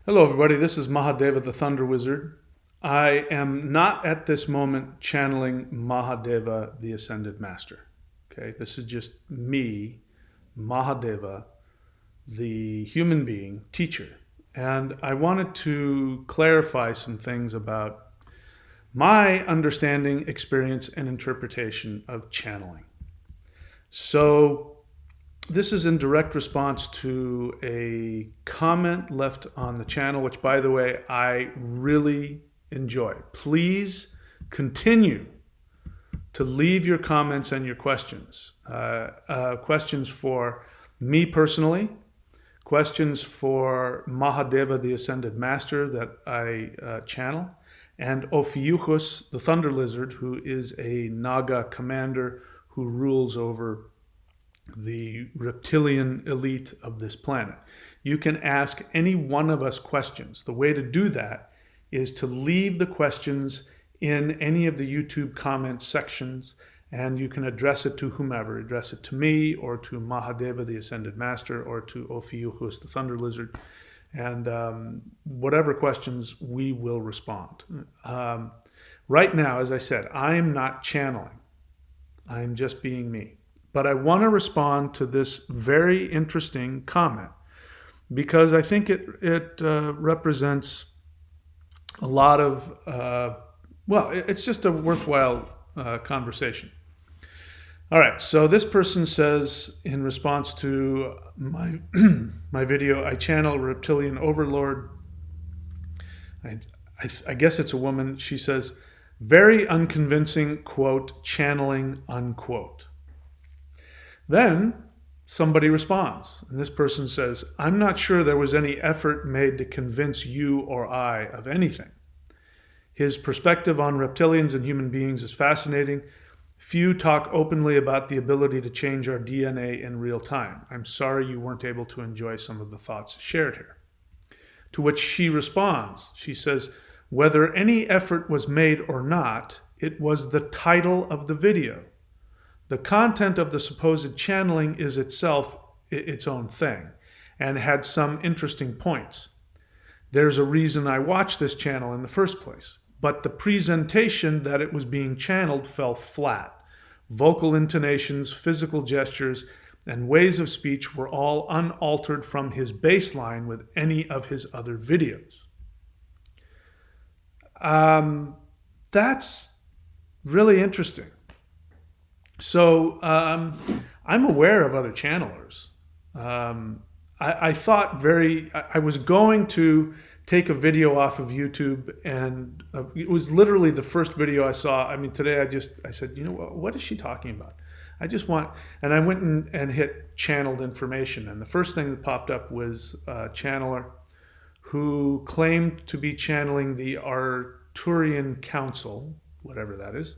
Hello, everybody. This is Mahadeva, the Thunder Wizard. I am not at this moment channeling Mahadeva, the Ascended Master. Okay, this is just me, Mahadeva, the human being, teacher. And I wanted to clarify some things about my understanding, experience, and interpretation of channeling. So, this is in direct response to a comment left on the channel, which, by the way, I really enjoy. Please continue to leave your comments and your questions. Questions for me personally, questions for Mahadeva, the Ascended Master that I channel, and Ophiuchus, the Thunder Lizard, who is a Naga commander who rules over the reptilian elite of this planet. You can ask any one of us questions. The way to do that is to leave the questions in any of the YouTube comment sections, and you can address it to whomever. Address it to me, or to Mahadeva, the Ascended Master, or to Ophiuchus, the Thunder Lizard, and whatever questions, we will respond. Right now, as I said, I am not channeling. I am just being me. But I want to respond to this very interesting comment because I think it represents a lot of, it's just a worthwhile conversation. All right, so this person says in response to my, my video, I channel Reptilian Overlord. I guess it's a woman. She says, very unconvincing, quote, channeling, unquote. Then somebody responds, and this person says, I'm not sure there was any effort made to convince you or I of anything. His perspective on reptilians and human beings is fascinating. Few talk openly about the ability to change our DNA in real time. I'm sorry you weren't able to enjoy some of the thoughts shared here. To which she responds, she says, whether any effort was made or not, it was the title of the video. The content of the supposed channeling is itself its own thing and had some interesting points. There's a reason I watched this channel in the first place, but the presentation that it was being channeled fell flat. Vocal intonations, physical gestures, and ways of speech were all unaltered from his baseline with any of his other videos. That's really interesting. So I'm aware of other channelers. I thought I was going to take a video off of YouTube, and it was literally the first video I saw. I mean, today I said, you know what is she talking about? And I went and hit channeled information, and the first thing that popped up was a channeler who claimed to be channeling the Arturian Council, whatever that is,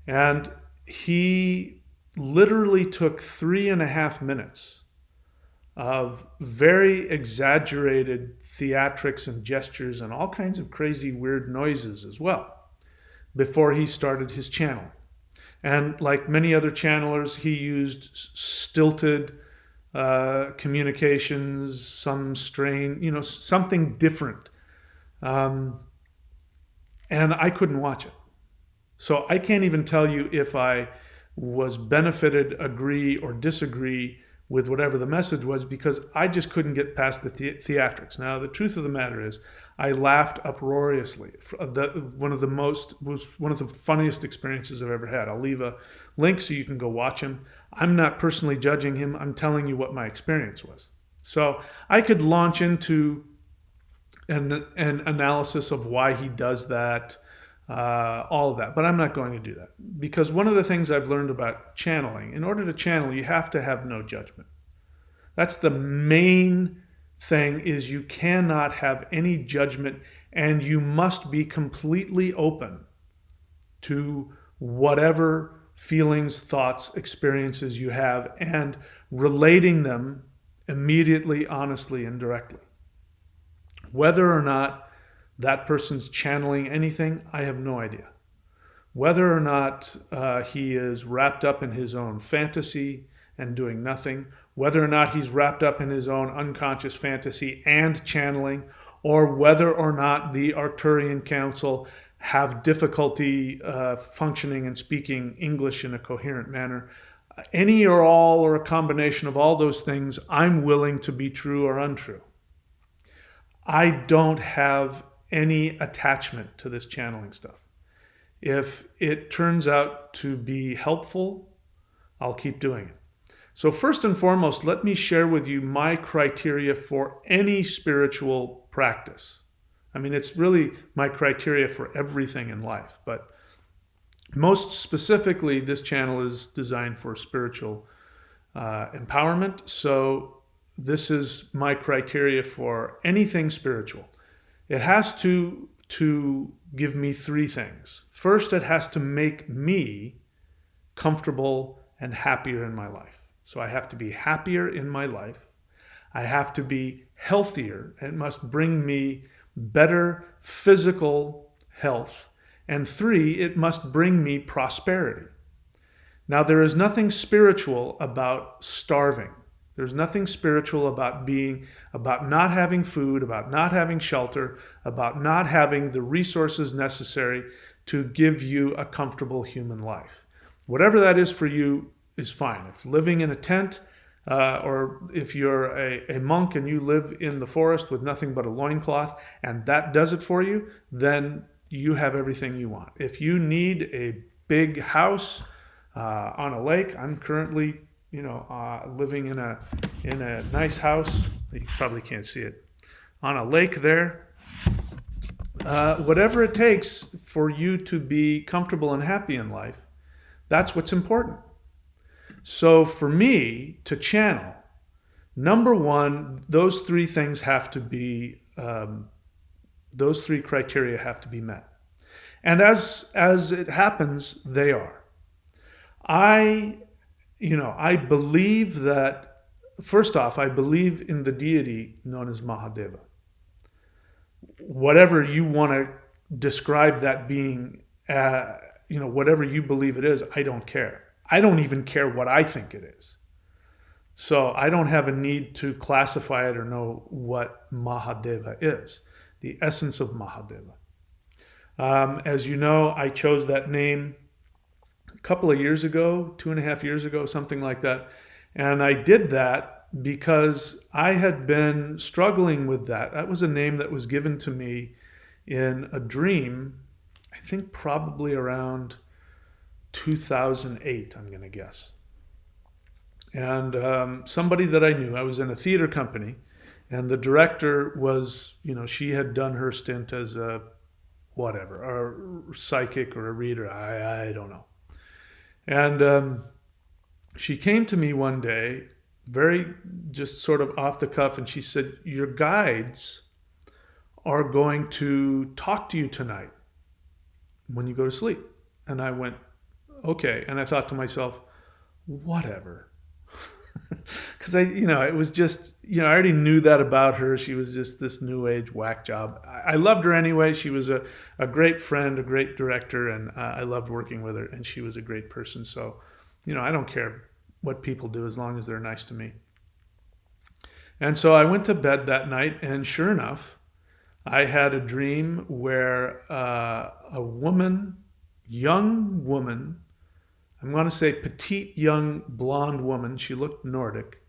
and he literally took 3.5 minutes of very exaggerated theatrics and gestures and all kinds of crazy weird noises as well before he started his channeling. And like many other channelers, he used stilted communications, some strain, something different. And I couldn't watch it. So I can't even tell you if I was benefited, agree, or disagree with whatever the message was, because I just couldn't get past the theatrics. Now, the truth of the matter is, I laughed uproariously. One of the funniest experiences I've ever had. I'll leave a link so you can go watch him. I'm not personally judging him. I'm telling you what my experience was. So I could launch into an analysis of why he does that, all of that, but I'm not going to do that, because one of the things I've learned about channeling, in order to channel, you have to have no judgment. That's the main thing, is you cannot have any judgment, and you must be completely open to whatever feelings, thoughts, experiences you have, and relating them immediately, honestly, and directly. Whether or not that person's channeling anything, I have no idea. Whether or not he is wrapped up in his own fantasy and doing nothing, whether or not he's wrapped up in his own unconscious fantasy and channeling, or whether or not the Arcturian Council have difficulty functioning and speaking English in a coherent manner. Any or all or a combination of all those things, I'm willing to be true or untrue. I don't have any attachment to this channeling stuff. If it turns out to be helpful, I'll keep doing it. So first and foremost, let me share with you my criteria for any spiritual practice. I mean, it's really my criteria for everything in life, but most specifically, this channel is designed for spiritual empowerment. So this is my criteria for anything spiritual. It has to give me three things. First, it has to make me comfortable and happier in my life. So I have to be happier in my life. I have to be healthier. It must bring me better physical health. And three, it must bring me prosperity. Now, there is nothing spiritual about starving. There's nothing spiritual about not having food, about not having shelter, about not having the resources necessary to give you a comfortable human life. Whatever that is for you is fine. If living in a tent, or if you're a monk and you live in the forest with nothing but a loincloth, and that does it for you, then you have everything you want. If you need a big house on a lake, I'm currently living in a nice house. You probably can't see it. On a lake there. Whatever it takes for you to be comfortable and happy in life, that's what's important. So for me to channel, number one, those three things have to be, those three criteria have to be met. And as it happens, they are. I believe that, first off, I believe in the deity known as Mahadeva. Whatever you want to describe that being, whatever you believe it is, I don't care. I don't even care what I think it is. So I don't have a need to classify it or know what Mahadeva is, the essence of Mahadeva. As you know, I chose that name a couple of years ago, 2.5 years ago, something like that. And I did that because I had been struggling with that. That was a name that was given to me in a dream, I think probably around 2008, I'm going to guess. And somebody that I knew, I was in a theater company, and the director was, she had done her stint as a psychic or a reader, I don't know. And she came to me one day, very just sort of off the cuff, and she said, "Your guides are going to talk to you tonight when you go to sleep." And I went, okay. And I thought to myself, whatever. Because it was just, I already knew that about her. She was just this new age whack job. I loved her anyway. She was a great friend, a great director, and I loved working with her, and she was a great person. So, I don't care what people do as long as they're nice to me. And so I went to bed that night, and sure enough, I had a dream where a young woman, I'm going to say petite, young, blonde woman. She looked Nordic,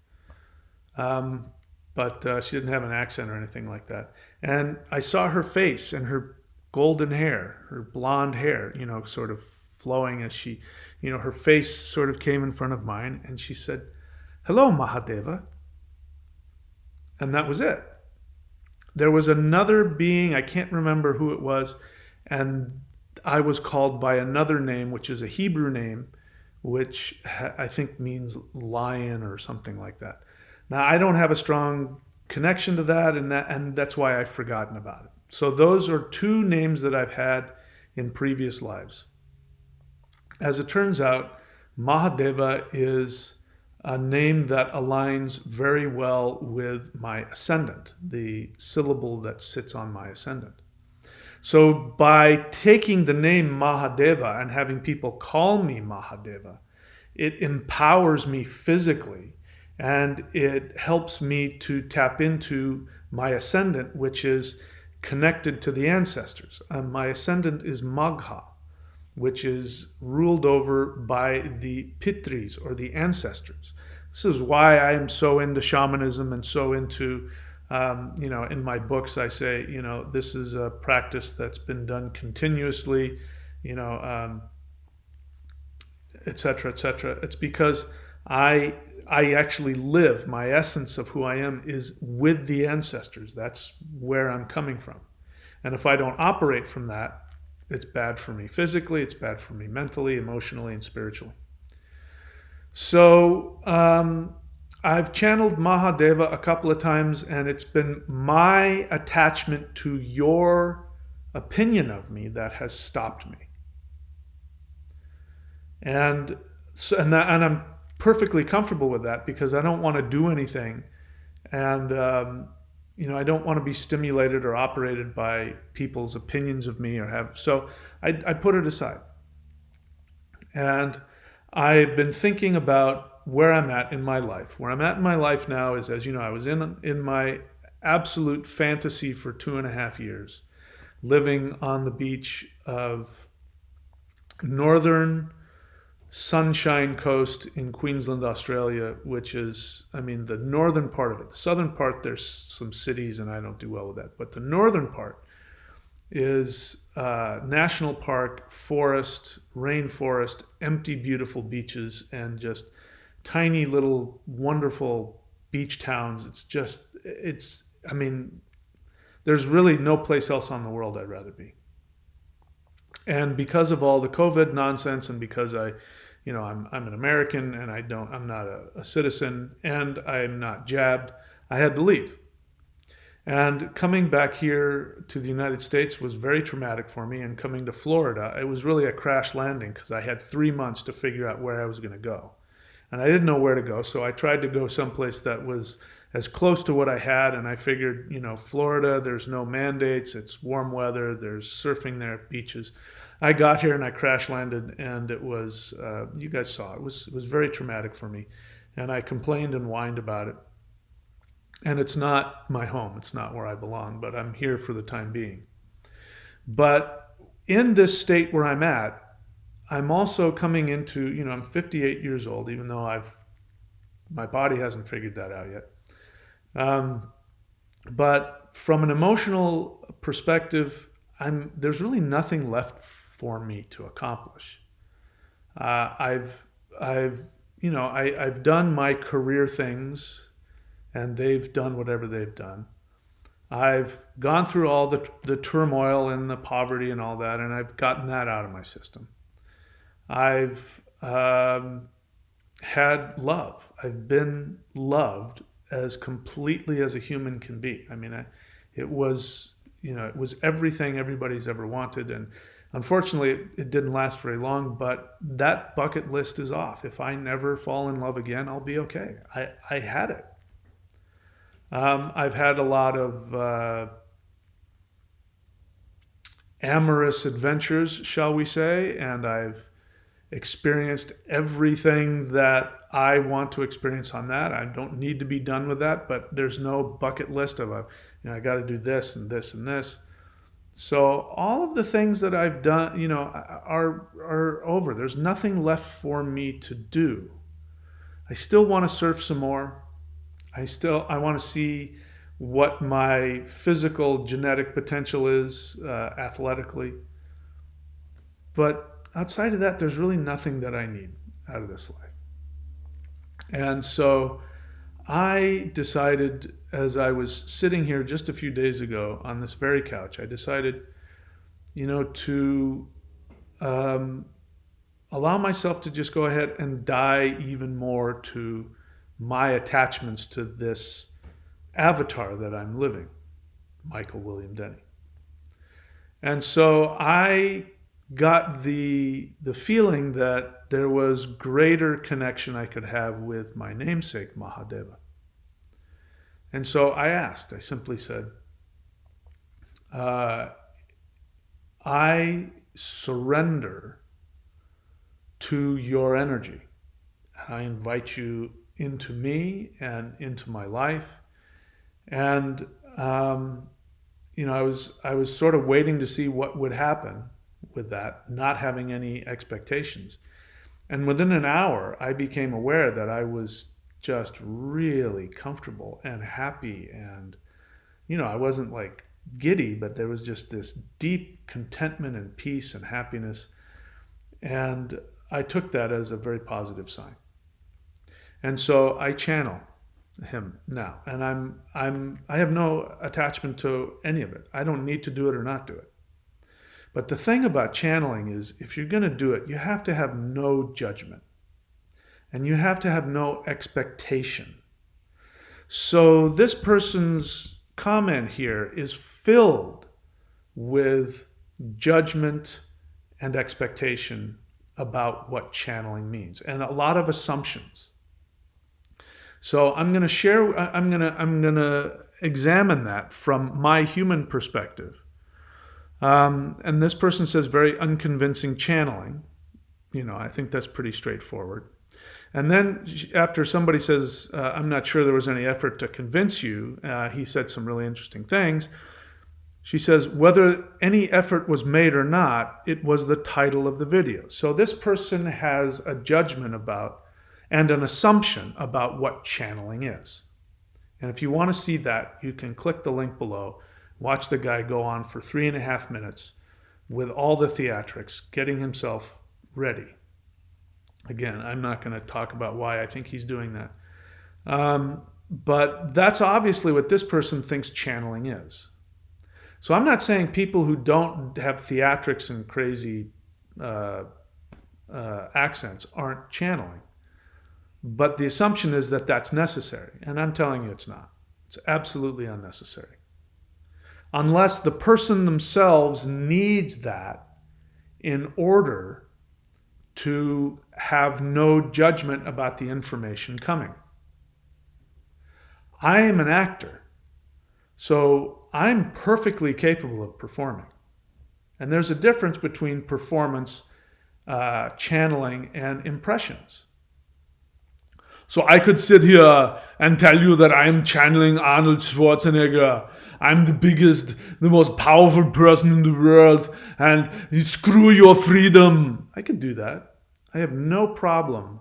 but she didn't have an accent or anything like that. And I saw her face and her golden hair, her blonde hair, sort of flowing as she, her face sort of came in front of mine. And she said, "Hello, Mahadeva." And that was it. There was another being, I can't remember who it was, and I was called by another name, which is a Hebrew name, which I think means lion or something like that. Now, I don't have a strong connection to that, and that's why I've forgotten about it. So those are two names that I've had in previous lives. As it turns out, Mahadeva is a name that aligns very well with my ascendant, the syllable that sits on my ascendant. So by taking the name Mahadeva and having people call me Mahadeva, it empowers me physically And it helps me to tap into my ascendant, which is connected to the ancestors. My ascendant is Magha, which is ruled over by the Pitris, or the ancestors. This is why I am so into shamanism and so into, in my books, I say, this is a practice that's been done continuously, you know, um, et cetera, et cetera. It's because I I actually live. My essence of who I am is with the ancestors. That's where I'm coming from. And if I don't operate from that, it's bad for me physically, it's bad for me mentally, emotionally, and spiritually. So I've channeled Mahadeva a couple of times, and it's been my attachment to your opinion of me that has stopped me. And and I'm perfectly comfortable with that because I don't want to do anything, and I don't want to be stimulated or operated by people's opinions of me or have. So I put it aside, and I've been thinking about where I'm at in my life. Where I'm at in my life now is, as you know, I was in my absolute fantasy for 2.5 years, living on the beach of northern Sunshine Coast in Queensland, Australia, which is, I mean, the northern part of it. The southern part, there's some cities, and I don't do well with that. But the northern part is national park, forest, rainforest, empty, beautiful beaches, and just tiny little wonderful beach towns. I mean, there's really no place else on the world I'd rather be. And because of all the COVID nonsense, and because I'm an American and I'm not a citizen, and I'm not jabbed, I had to leave. And coming back here to the United States was very traumatic for me. And coming to Florida, it was really a crash landing because I had 3 months to figure out where I was going to go. And I didn't know where to go, so I tried to go someplace that was as close to what I had. And I figured, Florida, there's no mandates, it's warm weather, there's surfing there, beaches. I got here and I crash landed, and it was, you guys saw, it was very traumatic for me. And I complained and whined about it. And it's not my home, it's not where I belong, but I'm here for the time being. But in this state where I'm at, I'm also coming into, I'm 58 years old, even though my body hasn't figured that out yet. But from an emotional perspective, there's really nothing left for me to accomplish. I've, I've done my career things, and they've done whatever they've done. I've gone through all the turmoil and the poverty and all that, and I've gotten that out of my system. I've had love. I've been loved as completely as a human can be. I mean, it was, it was everything everybody's ever wanted. And unfortunately, it didn't last very long, but that bucket list is off. If I never fall in love again, I'll be okay. I had it. I've had a lot of amorous adventures, shall we say, and I've experienced everything that I want to experience on that. I don't need to be done with that, but there's no bucket list of I got to do this and this and this. So all of the things that I've done, are over. There's nothing left for me to do. I still want to surf some more. I want to see what my physical genetic potential is athletically. But outside of that, there's really nothing that I need out of this life. And so I decided, as I was sitting here just a few days ago on this very couch, I decided, to allow myself to just go ahead and die even more to my attachments to this avatar that I'm living, Michael William Denny. And so I got the feeling that there was greater connection I could have with my namesake, Mahadeva. And so I simply said, I surrender to your energy. I invite you into me and into my life. And I was sort of waiting to see what would happen with that, not having any expectations. And within an hour, I became aware that I was just really comfortable and happy. And, I wasn't like giddy, but there was just this deep contentment and peace and happiness. And I took that as a very positive sign. And so I channel him now, and I have no attachment to any of it. I don't need to do it or not do it. But the thing about channeling is, if you're going to do it, you have to have no judgment, and you have to have no expectation. So this person's comment here is filled with judgment and expectation about what channeling means, and a lot of assumptions. So I'm going to examine that from my human perspective. And this person says very unconvincing channeling. I think that's pretty straightforward. And then after somebody says, I'm not sure there was any effort to convince you, he said some really interesting things. She says, whether any effort was made or not, it was the title of the video. So this person has a judgment about and an assumption about what channeling is. And if you want to see that, you can click the link below, watch the guy go on for 3.5 minutes with all the theatrics, getting himself ready. Again, I'm not going to talk about why I think he's doing that. But that's obviously what this person thinks channeling is. So I'm not saying people who don't have theatrics and crazy accents aren't channeling. But the assumption is that that's necessary. And I'm telling you it's not. It's absolutely unnecessary. Unless the person themselves needs that in order to have no judgment about the information coming. I am an actor, so I'm perfectly capable of performing. And there's a difference between performance, channeling, and impressions. So I could sit here and tell you that I'm channeling Arnold Schwarzenegger. I'm the biggest, the most powerful person in the world, and screw your freedom. I could do that. I have no problem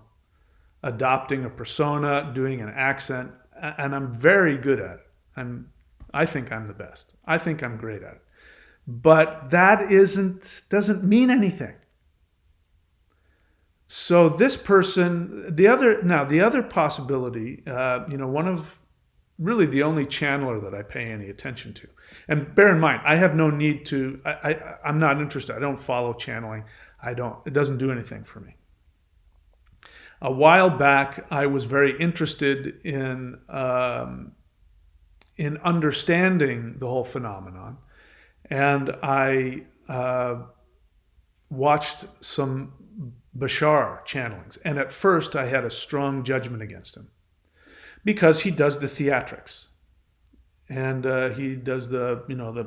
adopting a persona, doing an accent, and I'm very good at it. I think I'm the best. I think I'm great at it. But that doesn't mean anything. So this person, the other possibility, one of really the only channeler that I pay any attention to. And bear in mind, I have no need to, I'm not interested. I don't follow channeling. It doesn't do anything for me. A while back, I was very interested in understanding the whole phenomenon. And I watched some Bashar channelings. And at first I had a strong judgment against him because he does the theatrics. And he does the welcome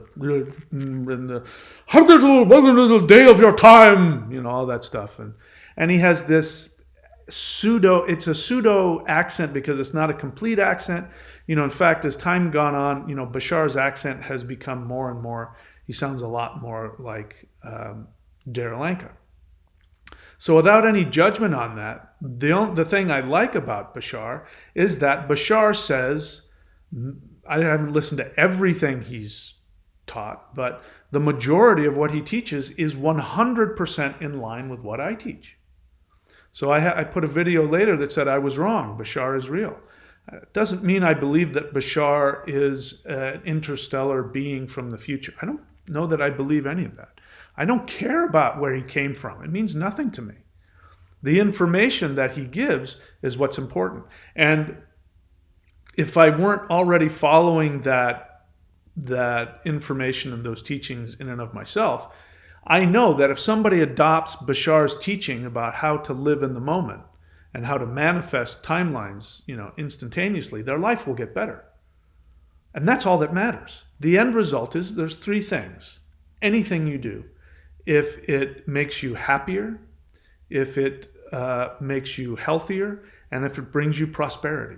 to the day of your time, all that stuff. And he has this it's a pseudo accent because it's not a complete accent. In fact, as time gone on, Bashar's accent has become more and more, he sounds a lot more like Daryl. So without any judgment on that, the thing I like about Bashar is that Bashar says, I haven't listened to everything he's taught, but the majority of what he teaches is 100% in line with what I teach. So I put a video later that said I was wrong. Bashar is real. It doesn't mean I believe that Bashar is an interstellar being from the future. I don't know that I believe any of that. I don't care about where he came from. It means nothing to me. The information that he gives is what's important. And if I weren't already following that information and those teachings in and of myself, I know that if somebody adopts Bashar's teaching about how to live in the moment and how to manifest timelines, instantaneously, their life will get better. And that's all that matters. The end result is there's 3 things. Anything you do, if it makes you happier, if it makes you healthier, and if it brings you prosperity.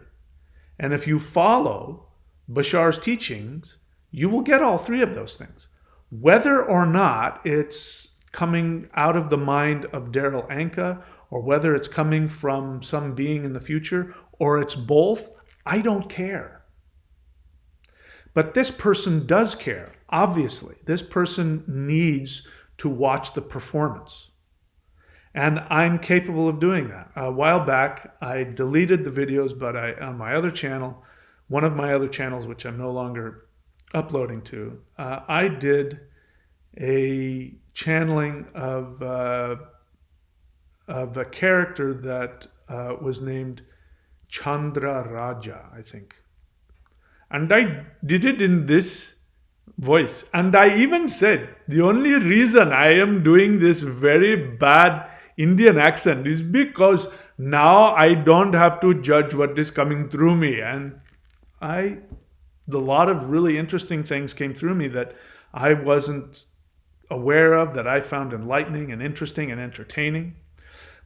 And if you follow Bashar's teachings, you will get all three of those things. Whether or not it's coming out of the mind of Daryl Anka, or whether it's coming from some being in the future, or it's both, I don't care. But this person does care, obviously. This person needs to watch the performance. And I'm capable of doing that. A while back, I deleted the videos, but on my other channel, one of my other channels, which I'm no longer uploading to, I did a channeling of a character that was named Chandra Raja, I think. And I did it in this voice. And I even said, the only reason I am doing this very bad Indian accent is because now I don't have to judge what is coming through me. And a lot of really interesting things came through me that I wasn't aware of, that I found enlightening and interesting and entertaining.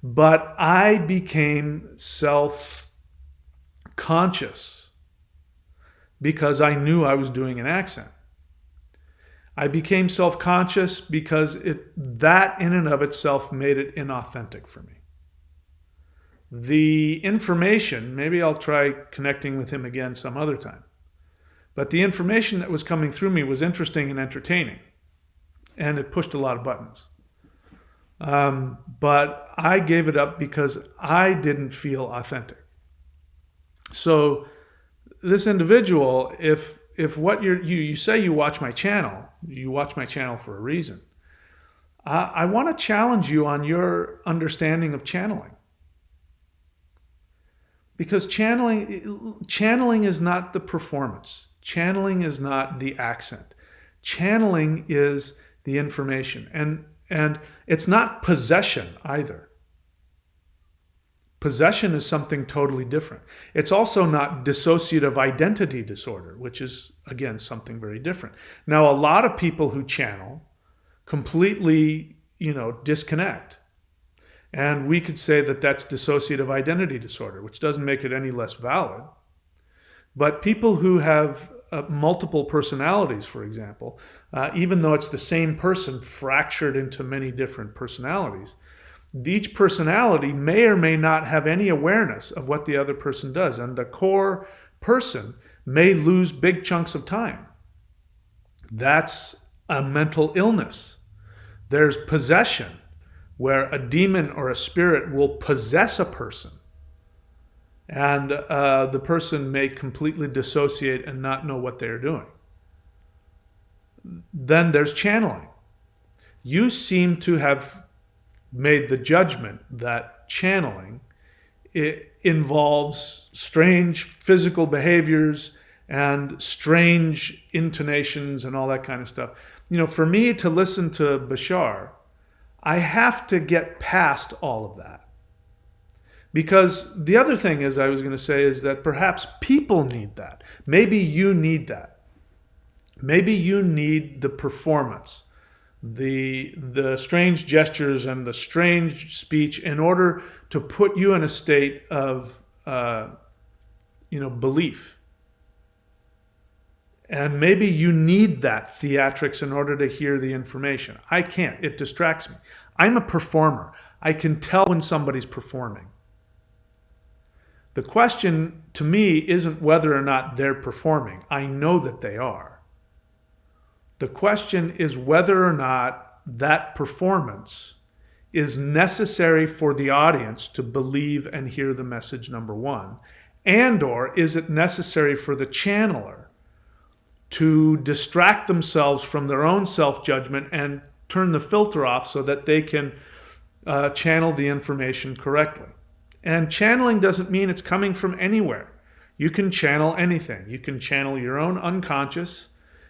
But I became self-conscious because I knew I was doing an accent. I became self-conscious because that in and of itself made it inauthentic for me. The information, maybe I'll try connecting with him again some other time, but the information that was coming through me was interesting and entertaining, and it pushed a lot of buttons. But I gave it up because I didn't feel authentic. So this individual, if what you say you watch my channel for a reason, I want to challenge you on your understanding of channeling. Because channeling is not the performance. Channeling is not the accent. Channeling is the information. And it's not possession either. Possession is something totally different. It's also not dissociative identity disorder, which is, again, something very different. Now, a lot of people who channel completely, disconnect. And we could say that that's dissociative identity disorder, which doesn't make it any less valid. But people who have multiple personalities, for example, even though it's the same person fractured into many different personalities, each personality may or may not have any awareness of what the other person does. And the core person may lose big chunks of time. That's a mental illness. There's possession, where a demon or a spirit will possess a person. And the person may completely dissociate and not know what they're doing. Then there's channeling. You seem to have made the judgment that channeling involves strange physical behaviors and strange intonations and all that kind of stuff. For me to listen to Bashar, I have to get past all of that. Because the other thing I was going to say is that perhaps people need that. Maybe you need that. Maybe you need the performance, the strange gestures and the strange speech in order to put you in a state of belief. And maybe you need that theatrics in order to hear the information. I can't. It distracts me. I'm a performer. I can tell when somebody's performing. The question to me isn't whether or not they're performing. I know that they are. The question is whether or not that performance is necessary for the audience to believe and hear the message, number one, and or is it necessary for the channeler to distract themselves from their own self-judgment and turn the filter off so that they can channel the information correctly. And channeling doesn't mean it's coming from anywhere. You can channel anything. You can channel your own unconscious.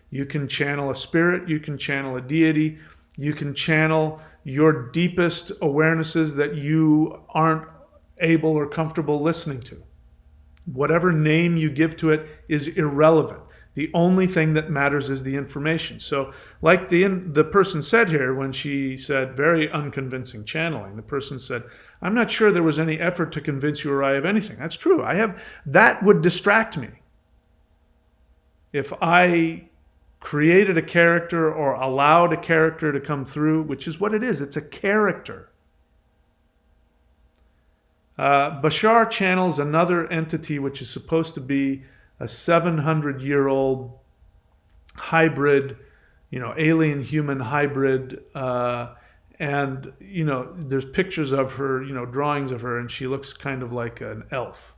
You can channel a spirit. You can channel a deity. You can channel your deepest awarenesses that you aren't able or comfortable listening to. Whatever name you give to it is irrelevant. The only thing that matters is the information. So like the person said here when she said very unconvincing channeling, the person said, I'm not sure there was any effort to convince you or I of anything. That's true. That would distract me. If I created a character or allowed a character to come through, which is what it is, it's a character. Bashar channels another entity which is supposed to be a 700-year-old hybrid, alien-human hybrid, and there's pictures of her, drawings of her, and she looks kind of like an elf.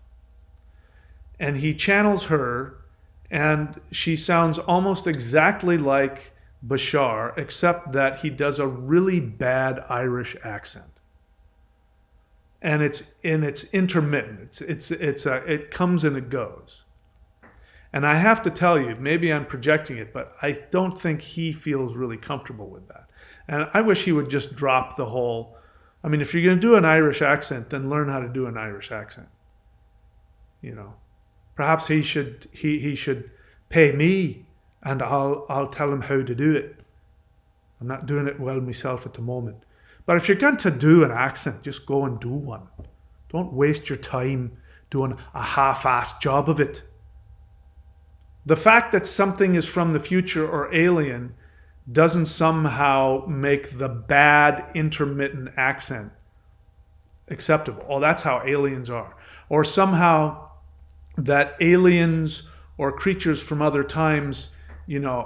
And he channels her, and she sounds almost exactly like Bashar, except that he does a really bad Irish accent. And it's intermittent. It comes and it goes. And I have to tell you, maybe I'm projecting it, but I don't think he feels really comfortable with that. And I wish he would just drop the whole, if you're going to do an Irish accent, then learn how to do an Irish accent. Perhaps he should pay me and I'll tell him how to do it. I'm not doing it well myself at the moment. But if you're going to do an accent, just go and do one. Don't waste your time doing a half-assed job of it. The fact that something is from the future or alien doesn't somehow make the bad intermittent accent acceptable. Oh, that's how aliens are. Or somehow that aliens or creatures from other times,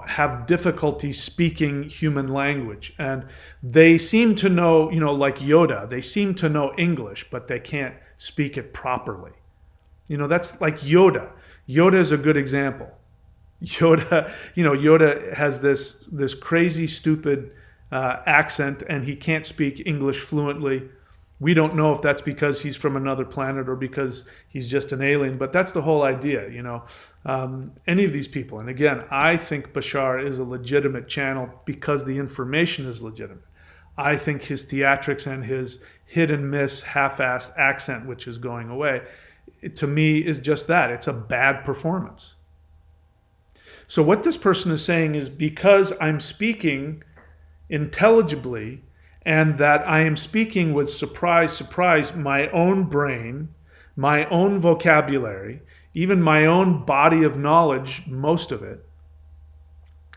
have difficulty speaking human language. And they seem to know, like Yoda, they seem to know English, but they can't speak it properly. That's like Yoda. Yoda is a good example. Yoda has this crazy, stupid accent, and he can't speak English fluently. We don't know if that's because he's from another planet or because he's just an alien, but that's the whole idea, any of these people. And again, I think Bashar is a legitimate channel because the information is legitimate. I think his theatrics and his hit and miss, half-assed accent, which is going away, to me is just that. It's a bad performance. So what this person is saying is, because I'm speaking intelligibly and that I am speaking with surprise, my own brain, my own vocabulary, even my own body of knowledge, most of it,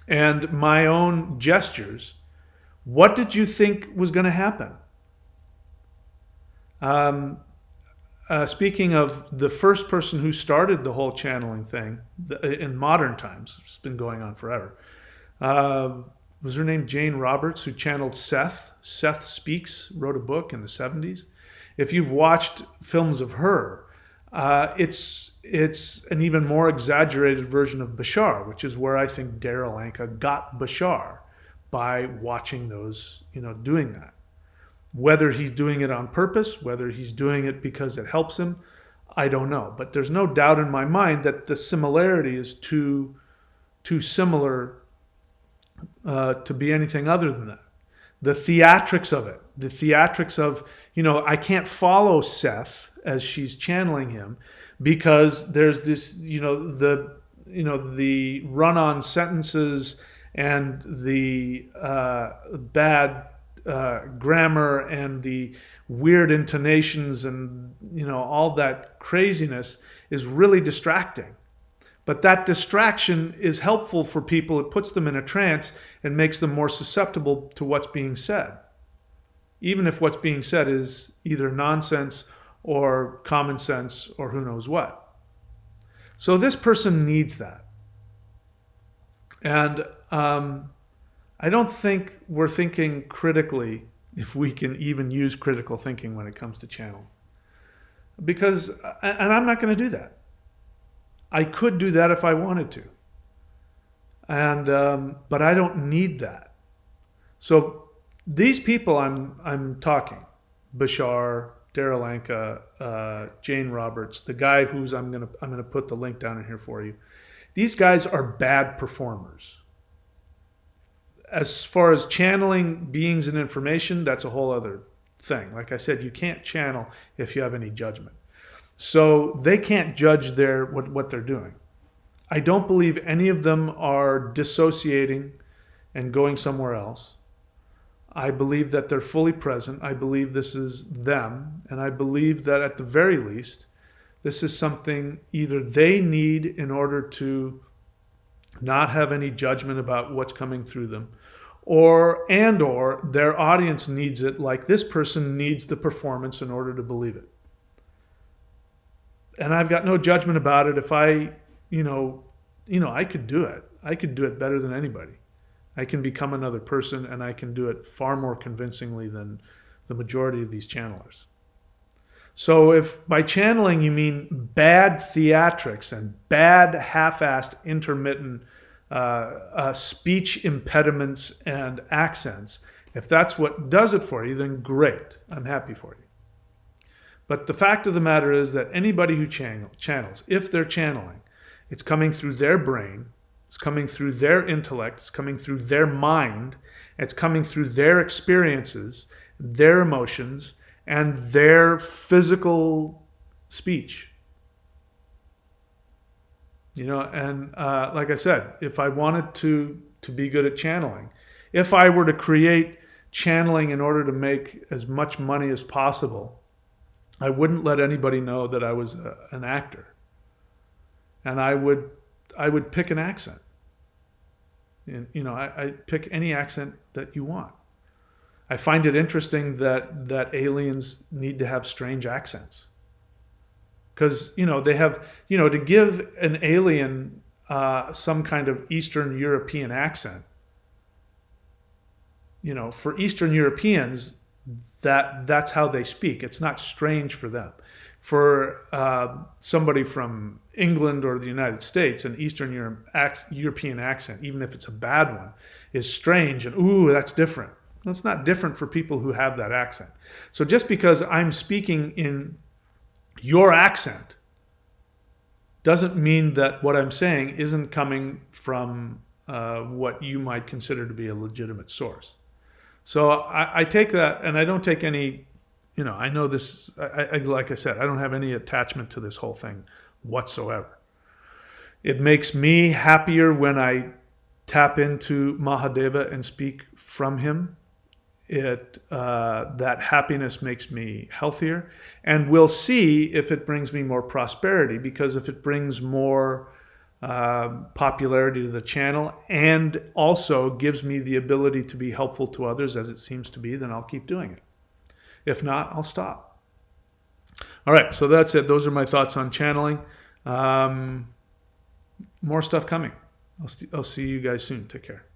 and my own gestures, what did you think was going to happen? Speaking of the first person who started the whole channeling thing in modern times, it's been going on forever, was her name Jane Roberts, who channeled Seth. Seth Speaks, wrote a book in the 70s. If you've watched films of her, it's an even more exaggerated version of Bashar, which is where I think Darryl Anka got Bashar, by watching those, doing that. Whether he's doing it on purpose, whether he's doing it because it helps him, I don't know. But there's no doubt in my mind that the similarity is too similar to be anything other than that. The theatrics of it, I can't follow Seth as she's channeling him because there's this, the run-on sentences and the bad grammar and the weird intonations and all that craziness is really distracting. But that distraction is helpful for people. It puts them in a trance and makes them more susceptible to what's being said, even if what's being said is either nonsense or common sense or who knows what. So this person needs that. And I don't think we're thinking critically, if we can even use critical thinking when it comes to channel. And I'm not going to do that. I could do that if I wanted to. But I don't need that. So these people I'm talking, Bashar, Darryl Anka, Jane Roberts, the guy who's I'm gonna put the link down in here for you. These guys are bad performers. As far as channeling beings and information, that's a whole other thing. Like I said, you can't channel if you have any judgment. So they can't judge what they're doing. I don't believe any of them are dissociating and going somewhere else. I believe that they're fully present. I believe this is them. And I believe that at the very least, this is something either they need in order to not have any judgment about what's coming through them, or their audience needs it like this person needs the performance in order to believe it. And I've got no judgment about it. If I, I could do it. I could do it better than anybody. I can become another person, and I can do it far more convincingly than the majority of these channelers. So if by channeling you mean bad theatrics and bad half-assed intermittent speech impediments and accents, if that's what does it for you, then great. I'm happy for you. But the fact of the matter is that anybody who channels, if they're channeling, it's coming through their brain, it's coming through their intellect, it's coming through their mind, it's coming through their experiences, their emotions, and their physical speech. And like I said, if I wanted to be good at channeling, if I were to create channeling in order to make as much money as possible, I wouldn't let anybody know that I was an actor. And I would pick an accent. And, I pick any accent that you want. I find it interesting that aliens need to have strange accents. Because, they have, to give an alien some kind of Eastern European accent, for Eastern Europeans, that's how they speak. It's not strange for them. For somebody from England or the United States, an Eastern European accent, even if it's a bad one, is strange and, ooh, that's different. Well, it's not different for people who have that accent. So just because I'm speaking in your accent doesn't mean that what I'm saying isn't coming from what you might consider to be a legitimate source. So I take that, and I don't take any, I know this, like I said, I don't have any attachment to this whole thing whatsoever. It makes me happier when I tap into Mahadeva and speak from him. That happiness makes me healthier, and we'll see if it brings me more prosperity, because if it brings more popularity to the channel and also gives me the ability to be helpful to others, as it seems to be, then I'll keep doing it. If not, I'll stop. All right, so that's it. Those are my thoughts on channeling. More stuff coming. I'll see you guys soon. Take care.